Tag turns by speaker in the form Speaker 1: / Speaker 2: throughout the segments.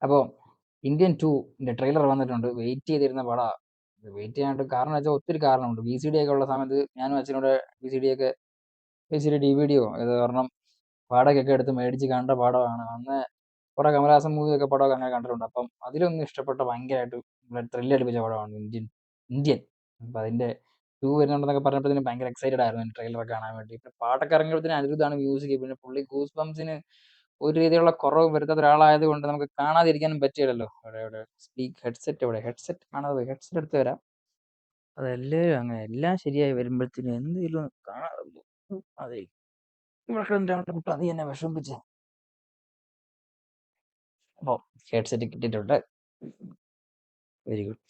Speaker 1: അപ്പോൾ Indian 2 trailer വന്നിട്ടുണ്ട്. Wait ചെയ്തിരുന്ന പടാ. വെയിറ്റ് ചെയ്യാനായിട്ട് കാരണം വെച്ചാൽ ഒത്തിരി കാരണമുണ്ട്. VCD ഒക്കെ ഉള്ള സമയത്ത് ഞാനും അച്ഛനോട് VCD DVD ഇത് ഒരെണ്ണം വാടകയൊക്കെ എടുത്ത് മേടിച്ച് കണ്ട പടമാണ്. അന്ന് കുറെ കമലഹാസൻ മൂവിയൊക്കെ പടമൊക്കെ അങ്ങനെ കണ്ടിട്ടുണ്ട്. അപ്പം അതിലൊന്നും ഇഷ്ടപ്പെട്ട ഭയങ്കരമായിട്ട് ത്രില്ലടിപ്പിച്ച പടമാണ് ഇന്ത്യൻ. അപ്പം അതിന്റെ 2 വരുന്നുണ്ടെന്നൊക്കെ പറഞ്ഞപ്പോഴത്തേനും ഭയങ്കര എക്സൈറ്റഡ് ആയിരുന്നു ട്രെയിലർ കാണാൻ വേണ്ടി. ഇപ്പം പാട്ടൊക്കെ ഇറങ്ങിയപ്പോഴത്തേനും അനിരുദ്ധാണ് മ്യൂസിക്. പിന്നെ പുള്ളി ഗൂസ് ബംസിന് ഒരു രീതിയിലുള്ള കുറവ് വരുത്താത്ത ഒരാളായത് കൊണ്ട് നമുക്ക് കാണാതിരിക്കാനും പറ്റില്ലല്ലോ. ഹെഡ്സെറ്റ് കാണാതെ പോയി. ഹെഡ്സെറ്റ് എടുത്ത് വരാം. അതെല്ലാവരും അങ്ങനെ എല്ലാം ശരിയായി വരുമ്പോഴത്തേനും എന്തെങ്കിലും കാണാതെ പോകും. അതെ ഇവിടെ കുട്ട നീ എന്നെ വിഷമിപ്പിച്ചേ. അപ്പോൾ ഹെഡ്സെറ്റ് കിട്ടിയിട്ടുണ്ട്. Very good.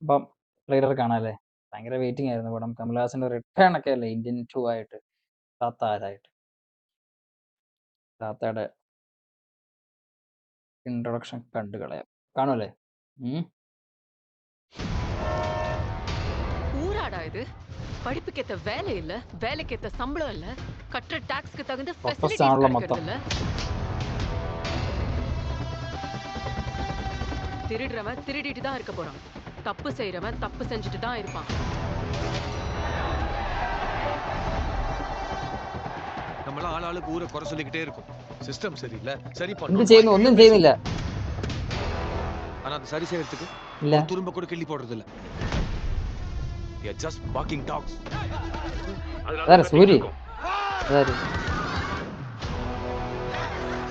Speaker 1: അപ്പം ട്രെയിലർ കാണാല്ലേ. ഭയങ്കര വെയിറ്റിംഗ് ആയിരുന്നു പടം. കമലഹാസന്റെ റിട്ടേൺ ഒക്കെ അല്ലേ ഇന്ത്യൻ 2 ആയിട്ട്, താത്താരായിട്ട്. താത്തയുടെ ഇൻട്രൊഡക്ഷൻ കണ്ടു കളയാം. കാണുമല്ലേ?
Speaker 2: ஊராடா இது? படிப்புக்கேத்த வேலை இல்ல, வேலைக்கேத்த சம்பளம் இல்ல, கட்டுற டாக்ஸ்க்கு தகுந்த ஃபெசிலிட்டிஸ்
Speaker 1: ആണല്ലോ
Speaker 2: கிடைக்கிறது
Speaker 1: മൊത്തം.
Speaker 2: இல்ல. திருடுறவன் திருடிட்டு தான் இருக்க போறான், தப்பு செய்யறவன் தப்பு செஞ்சுட்டு தான் இருப்பான்.
Speaker 3: നമ്മള ആളുകൾക്ക് ഊരെ കുറെ சொல்லிக்கிட்டே இருக்கும். சிஸ்டம் சரியில்லை, சரி
Speaker 1: എന്ത്
Speaker 3: பண்ணணும்.
Speaker 1: ചെയ്യുന്നു? ഒന്നും ചെയ്യുന്നില്ല.
Speaker 3: ஆனா அது சரி செய்யறதுக்கு
Speaker 1: ഇല്ല.
Speaker 3: ஒரு துரும்ப கூட கிள்ளி போடுறது இல்ல. They are just barking dogs.
Speaker 1: അതാരെ Suri? അതാരെ?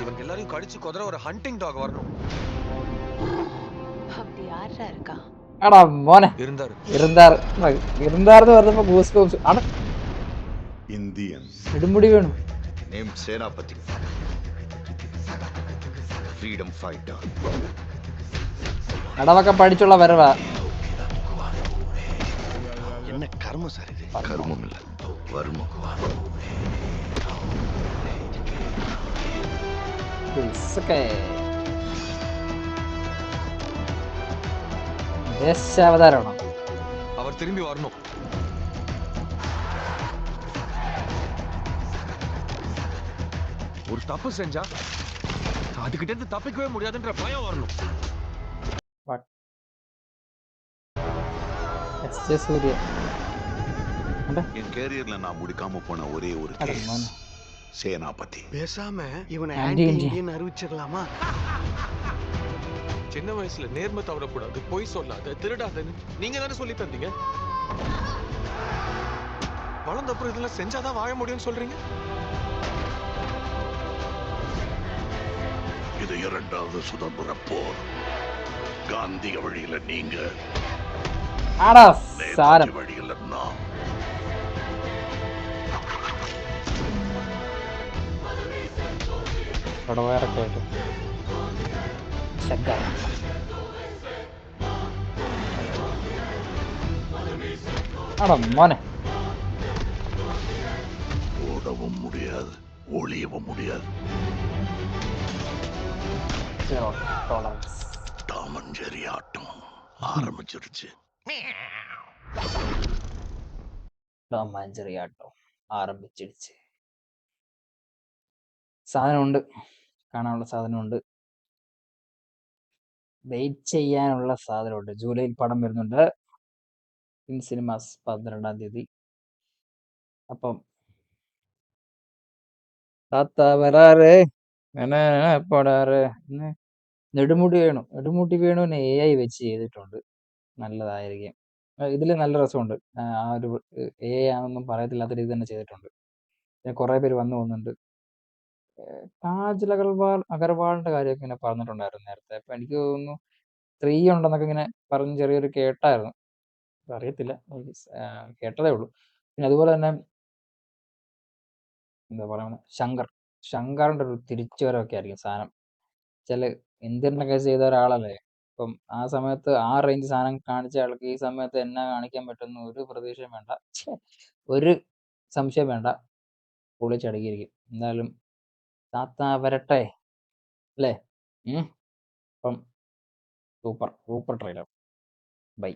Speaker 3: இவங்க எல்லாரையும் கடிச்சு கொதற ஒரு ஹண்டிங் டாக் வரணும்.
Speaker 2: அப்படி யாரா இருக்கா?
Speaker 1: ആടാ മോനെ.
Speaker 3: இருந்தாரு.
Speaker 1: இருந்தாർന്ന് പറഞ്ഞപ്പോ ഗൂസ് ബംസ്. അട
Speaker 4: Indian.
Speaker 1: ഇടുമുടി വേണം.
Speaker 4: Named Senapati. Freedom fighter.
Speaker 1: അടവൊക്കെ പഠിച്ചുള്ള വരവാ.
Speaker 4: என்ன கர்மம் சார் இது? கர்மம் இல்ல, வருமம்.
Speaker 1: ദേശാവതാരമാണോ?
Speaker 3: அவர் திரும்பி வரணும். ஒரு தப்பு செஞ்சா அதுகிட்ட இருந்து தப்பிக்கவே முடியாதுன்ற பயம் வரணும்.
Speaker 1: സൂര്യ
Speaker 4: என் கேரியர்ல நான் முடிக்காம போன ஒரே ஒரு கேஸ் சேனாபதி.
Speaker 5: பேசாம இவனை ஆன்டி இந்தியன் அறிவிச்சிடலாமா?
Speaker 3: சின்ன வயசுல நேர்மை தவறக்கூடாது, பொய் சொல்லாத, திருடாதன்னு நீங்க தானே சொல்லி தந்தீங்க. வளர்ந்த அப்புறம் இதெல்லாம் செஞ்சாதான் வாழ முடியும்னு சொல்றீங்க.
Speaker 4: இது இரண்டாவது சுதந்திர போர். காந்திய வழியில நீங்க, நேதாஜி வழியில நான்.
Speaker 1: മോനെ
Speaker 4: ஓடவும் முடியாது, ஒளியவும் முடியாது. டாமன் ஜெரி ஆட்டம் ஆரம்பிச்சிருச்சு.
Speaker 1: സാധനമുണ്ട്, കാണാനുള്ള സാധനമുണ്ട്, വെയിറ്റ് ചെയ്യാനുള്ള സാധനമുണ്ട്. ജൂലൈയിൽ പടം വരുന്നുണ്ട്. ഇൻ സിനിമാസ് 12-ാം തീയതി. അപ്പം താത്ത വരാറ് പോടാറ്. നെടുമുടി വേണുവിനെ AI വെച്ച് ചെയ്തിട്ടുണ്ട്. നല്ലതായിരിക്കും. ഇതിൽ നല്ല രസമുണ്ട്. ആ ഒരു AI ആണെന്നൊന്നും പറയത്തില്ലാത്ത രീതി തന്നെ ചെയ്തിട്ടുണ്ട്. പിന്നെ കുറെ പേര് വന്നു പോകുന്നുണ്ട്. കാജൽ അഗർവാളിന്റെ കാര്യമൊക്കെ ഇങ്ങനെ പറഞ്ഞിട്ടുണ്ടായിരുന്നു നേരത്തെ. അപ്പൊ എനിക്ക് തോന്നുന്നു 3 ഉണ്ടെന്നൊക്കെ ഇങ്ങനെ പറഞ്ഞ് ചെറിയൊരു കേട്ടായിരുന്നു. അറിയത്തില്ല, കേട്ടതേ ഉള്ളൂ. പിന്നെ അതുപോലെ തന്നെ എന്താ പറയുക, ശങ്കറിന്റെ ഒരു തിരിച്ചുവരവൊക്കെ ആയിരിക്കും സാധനം. ചില ഇന്ത്യനൊക്കെ ചെയ്ത ഒരാളല്ലേ. അപ്പം ആ സമയത്ത് ആ റേഞ്ച് സാധനം കാണിച്ച ആൾക്ക് ഈ സമയത്ത് എന്നാ കാണിക്കാൻ പറ്റുന്ന ഒരു പ്രതീക്ഷയും വേണ്ട, ഒരു സംശയം വേണ്ട. പൊളിച്ചടുക്കിയിരിക്കും. എന്തായാലും താത്ത വരട്ടെ അല്ലേ. അപ്പം സൂപ്പർ ട്രെയിലർ. ബൈ.